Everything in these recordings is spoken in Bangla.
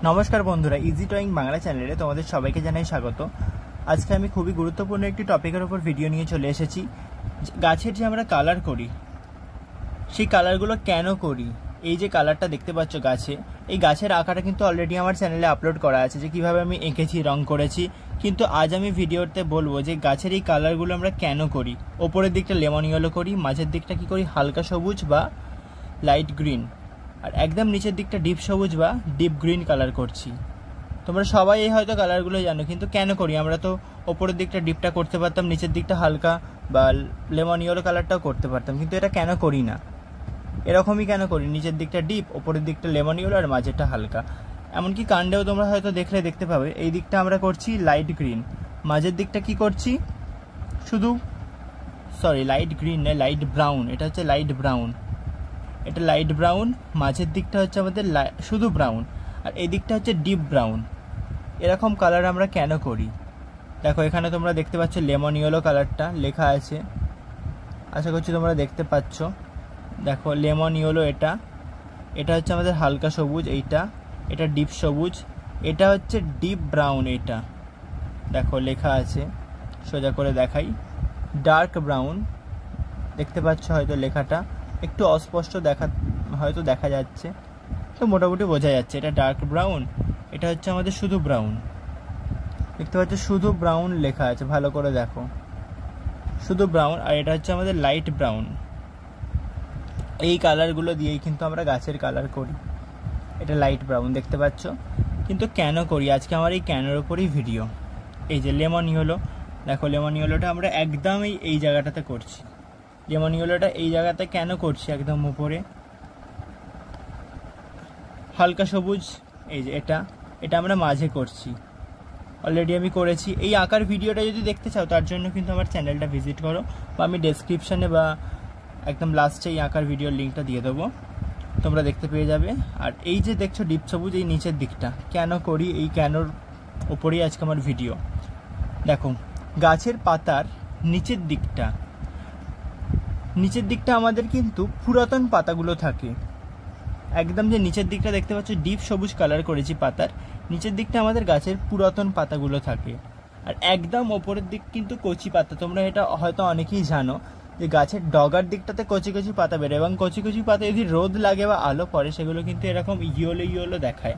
নমস্কার বন্ধুরা, ইজি ড্রয়িং বাংলা চ্যানেলে তোমাদের সবাইকে জানাই স্বাগত। আজকে আমি খুবই গুরুত্বপূর্ণ একটি টপিকের উপর ভিডিও নিয়ে চলে এসেছি। গাছের যে আমরা কালার করি, সেই কালারগুলো কেন করি। এই যে কালারটা দেখতে পাচ্ছ গাছে, এই গাছের আঁকাটা কিন্তু অলরেডি আমার চ্যানেলে আপলোড করা আছে, যে কীভাবে আমি এঁকেছি, রং করেছি। কিন্তু আজ আমি ভিডিওতে বলবো যে গাছের এই কালারগুলো আমরা কেন করি। ওপরের দিকটা লেমন ইয়েলো করি, মাঝের দিকটা কি করি হালকা সবুজ বা লাইট গ্রিন, আর একদম নিচের দিকটা ডিপ সবুজ বা ডিপ গ্রিন কালার করছি। তোমরা সবাই এই হয়তো কালারগুলো জানো, কিন্তু কেন করি আমরা? তো ওপরের দিকটা ডিপটা করতে পারতাম, নিচের দিকটা হালকা বা লেমন ইয়েলো কালারটাও করতে পারতাম, কিন্তু এটা কেন করি না? এরকমই কেন করি, নিচের দিকটা ডিপ, ওপরের দিকটা লেমন ইয়েলো আর মাঝেরটা হালকা। এমনকি কাণ্ডেও তোমরা হয়তো দেখতে পাবে এই দিকটা আমরা করছি লাইট গ্রিন, মাঝের দিকটা কি করছি শুধু লাইট গ্রিন নয়, লাইট ব্রাউন। এটা হচ্ছে লাইট ব্রাউন, এটা লাইট ব্রাউন, মাঝের দিকটা হচ্ছে আমাদের শুধু ব্রাউন, আর এই দিকটা হচ্ছে ডিপ ব্রাউন। এরকম কালার আমরা কেন করি? দেখো এখানে তোমরা দেখতে পাচ্ছ লেমন ইয়েলো কালারটা লেখা আছে, আশা করছি তোমরা দেখতে পাচ্ছ। দেখো লেমন ইয়েলো, এটা হচ্ছে আমাদের হালকা সবুজ, এটা ডিপ সবুজ, এটা হচ্ছে ডিপ ব্রাউন। এটা দেখো লেখা আছে, সোজা করে দেখাই, ডার্ক ব্রাউন। দেখতে পাচ্ছ হয়তো লেখাটা একটু অস্পষ্ট হয়তো দেখা যাচ্ছে, তো মোটামুটি বোঝা যাচ্ছে এটা ডার্ক ব্রাউন। এটা হচ্ছে আমাদের শুধু ব্রাউন, দেখতে পাচ্ছ শুধু ব্রাউন লেখা আছে, ভালো করে দেখো, শুধু ব্রাউন। আর এটা হচ্ছে আমাদের লাইট ব্রাউন। এই কালারগুলো দিয়েই কিন্তু আমরা গাছের কালার করি। এটা লাইট ব্রাউন দেখতে পাচ্ছ, কিন্তু কেন করি আজকে আমার এই ক্যানের ওপরই ভিডিও। এই যে লেমন ইয়েলো, দেখো লেমন ইয়েলোটা আমরা একদম এই জায়গাটাতে করছি। লেমন ইয়েলোটা এই জায়গাতে কেন করছি, একদম উপরে। হালকা সবুজ, এই যে এটা আমরা মাঝে করছি, অলরেডি আমি করেছি। এই আঁকার ভিডিওটা যদি দেখতে চাও তার জন্য কিন্তু আমার চ্যানেলটা ভিজিট করো, বা আমি ডেসক্রিপশানে বা একদম লাস্টে এই আঁকার ভিডিওর লিঙ্কটা দিয়ে দেবো, তোমরা দেখতে পেয়ে যাবে। আর এই যে দেখছো ডিপ সবুজ, এই নিচের দিকটা কেন করি, এই কেনর ওপরেই আজকে আমার ভিডিও। দেখো গাছের পাতার নিচের দিকটা আমাদের কিন্তু পুরাতন পাতাগুলো থাকে। একদম যে নিচের দিকটা দেখতে পাচ্ছ ডিপ সবুজ কালার করেছি পাতার, নিচের দিকটা আমাদের গাছের পুরাতন পাতাগুলো থাকে। আর একদম ওপরের দিক কিন্তু কচি পাতা। তোমরা এটা হয়তো অনেকেই জানো যে গাছের ডগার দিকটাতে কচি কচি পাতা বেরোয়, এবং কচি কচি পাতা যদি রোদ লাগে বা আলো পড়ে সেগুলো কিন্তু এরকম ইয়েলো দেখায়।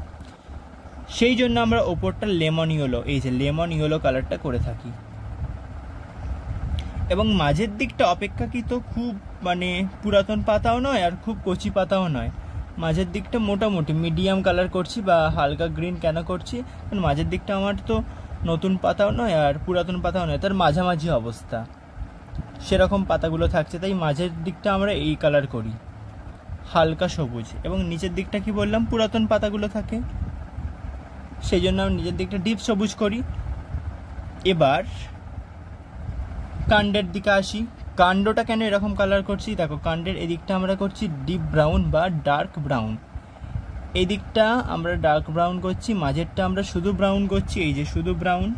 সেই জন্য আমরা ওপরটা লেমন ইয়েলো, এই যে লেমন ইয়েলো কালারটা করে থাকি। এবং মাঝের দিকটা অপেক্ষাকৃত খুব পুরাতন পাতাও নয় আর খুব কচি পাতাও নয়, মাঝের দিকটা মোটামুটি মিডিয়াম কালার করছি বা হালকা গ্রিন। কেন করছি? কারণ মাঝের দিকটা আমার তো নতুন পাতাও নয় আর পুরাতন পাতাও নয়, তার মাঝামাঝি অবস্থা, সেরকম পাতাগুলো থাকছে, তাই মাঝের দিকটা আমরা এই কালার করি হালকা সবুজ। এবং নিচের দিকটা কি বললাম, পুরাতন পাতাগুলো থাকে, সেই জন্য আমরা নিচের দিকটা ডিপ সবুজ করি। এবার কাণ্ডের দিকে আসি, কাণ্ডটা কেন এরকম কালার করছি? দেখো কাণ্ডের এদিকটা আমরা করছি ডিপ ব্রাউন বা ডার্ক ব্রাউন, এই দিকটা আমরা ডার্ক ব্রাউন করছি, মাঝেরটা আমরা শুধু ব্রাউন করছি, এই যে শুধু ব্রাউন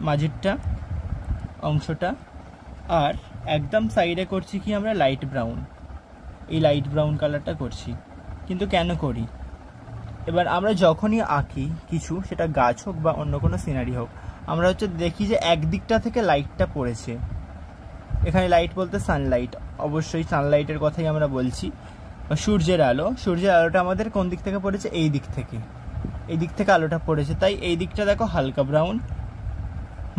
মাঝেরটা অংশটা। আর একদম সাইডে করছি কি আমরা লাইট ব্রাউন, এই লাইট ব্রাউন কালারটা করছি। কিন্তু কেন করি? এবার আমরা যখনই আঁকি কিছু, সেটা গাছ হোক বা অন্য কোনো সিনারি হোক, আমরা দেখি যে একদিকটা থেকে লাইটটা পড়েছে। এখানে লাইট বলতে সানলাইট, অবশ্যই সানলাইটের কথাই আমরা বলছি, বা সূর্যের আলোটা আমাদের কোন দিক থেকে পড়েছে? এই দিক থেকে আলোটা পড়েছে, তাই এই দিকটা দেখো হালকা ব্রাউন,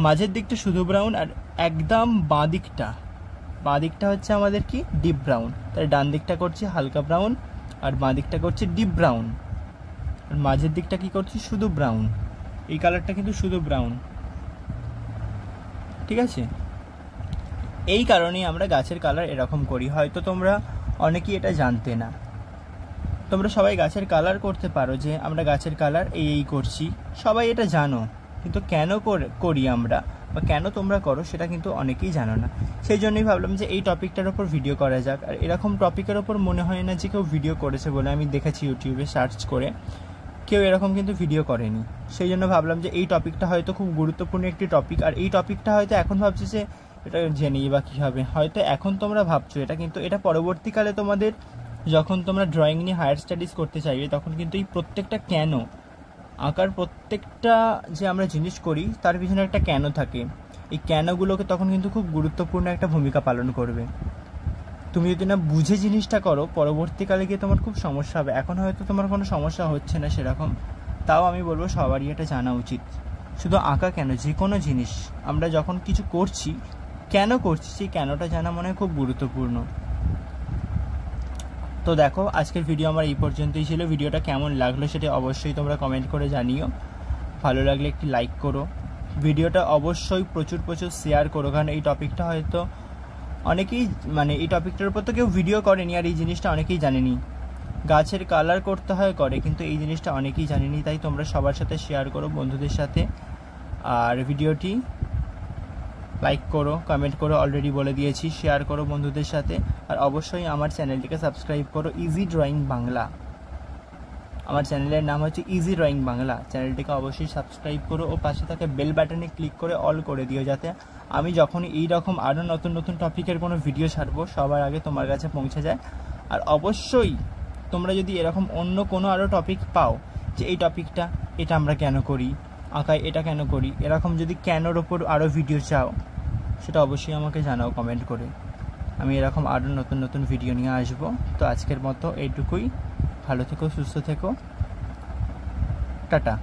মাঝের দিকটা শুধু ব্রাউন, আর একদম বাঁ দিকটা হচ্ছে আমাদের কি ডিপ ব্রাউন। তাই ডান দিকটা করছি হালকা ব্রাউন, আর বাঁ দিকটা করছি ডিপ ব্রাউন, আর মাঝের দিকটা কি করছি শুধু ব্রাউন। এই কালারটা কিন্তু শুধু ব্রাউন, ঠিক আছে? এই কারণেই আমরা গাছের কালার এরকম করি। হয়তো তোমরা অনেকেই এটা জানতে না, তোমরা সবাই গাছের কালার করতে পারো যে আমরা গাছের কালার এই করছি, সবাই এটা জানো, কিন্তু কেন করি আমরা বা কেন তোমরা করো সেটা কিন্তু অনেকেই জানো না। সেই জন্যই ভাবলাম যে এই টপিকটার ওপর ভিডিও করা যাক। আর এরকম টপিকের ওপর মনে হয় না যে কেউ ভিডিও করেছে বলে, আমি দেখেছি ইউটিউবে সার্চ করে, কেউ এরকম কিন্তু ভিডিও করেনি। সেই জন্য ভাবলাম যে এই টপিকটা হয়তো খুব গুরুত্বপূর্ণ একটি টপিক, আর এই টপিকটা হয়তো এখন ভাবছি যে এটা জেনে বা কী হবে, হয়তো এখন তোমরা ভাবছো এটা, কিন্তু এটা পরবর্তীকালে তোমাদের যখন তোমরা ড্রয়িং নিয়ে হায়ার স্টাডিজ করতে চাইবে তখন কিন্তু এই প্রত্যেকটা কেন আঁকার প্রত্যেকটা যে আমরা জিনিস করি তার পিছনে একটা কেন থাকে। এই কেনগুলোকে তখন কিন্তু খুব গুরুত্বপূর্ণ একটা ভূমিকা পালন করবে। তুমি যদি না বুঝে জিনিসটা করো, পরবর্তীকালে গিয়ে তোমার খুব সমস্যা হবে। এখন হয়তো তোমার কোনো সমস্যা হচ্ছে না সেরকম, তাও আমি বলবো সবারই এটা জানা উচিত। শুধু আঁকা কেন, যে কোনো জিনিস আমরা যখন কিছু করছি, কেন করছি সেই কেনটা জানা মনে হয় খুব গুরুত্বপূর্ণ। তো দেখো, আজকের ভিডিও আমার এই পর্যন্তই ছিল। ভিডিওটা কেমন লাগলো সেটা অবশ্যই তোমরা কমেন্ট করে জানিও। ভালো লাগলে একটি লাইক করো, ভিডিওটা অবশ্যই প্রচুর শেয়ার করো, কারণ এই টপিকটা হয়তো অনেকেই এই টপিকটার উপর তো কেউ ভিডিও করেনি, আর এই জিনিসটা অনেকেই জানেনি। গাছের কালার করতে হয় করে, কিন্তু এই জিনিসটা অনেকেই জানেনি। তাই তোমরা সবার সাথে শেয়ার করো, বন্ধুদের সাথে, আর ভিডিওটি লাইক করো, কমেন্ট করো, অলরেডি বলে দিয়েছি, শেয়ার করো বন্ধুদের সাথে। আর অবশ্যই আমার চ্যানেলটিকে সাবস্ক্রাইব করো, ইজি ড্রয়িং বাংলা। আমার চ্যানেলের নাম হচ্ছে ইজি ড্রয়িং বাংলা। চ্যানেলটিকে অবশ্যই সাবস্ক্রাইব করো ও পাশে থাকা বেল বাটনে ক্লিক করে অল করে দিও, যাতে আমি যখন এই রকম আরও নতুন নতুন টপিকের কোনো ভিডিও ছাড়বো সবার আগে তোমার কাছে পৌঁছে যায়। আর অবশ্যই তোমরা যদি এরকম অন্য কোনো আরও টপিক পাও, যে এই টপিকটা এটা আমরা কেন করি, আঁকায় এটা কেন করি, এরকম যদি কেনর ওপর আরও ভিডিও চাও, সেটা অবশ্যই আমাকে জানাও কমেন্ট করে। আমি এরকম আরও নতুন নতুন ভিডিও নিয়ে আসবো। তো আজকের মতো এইটুকুই। ভালো থেকো, সুস্থ থেকো, টাটা।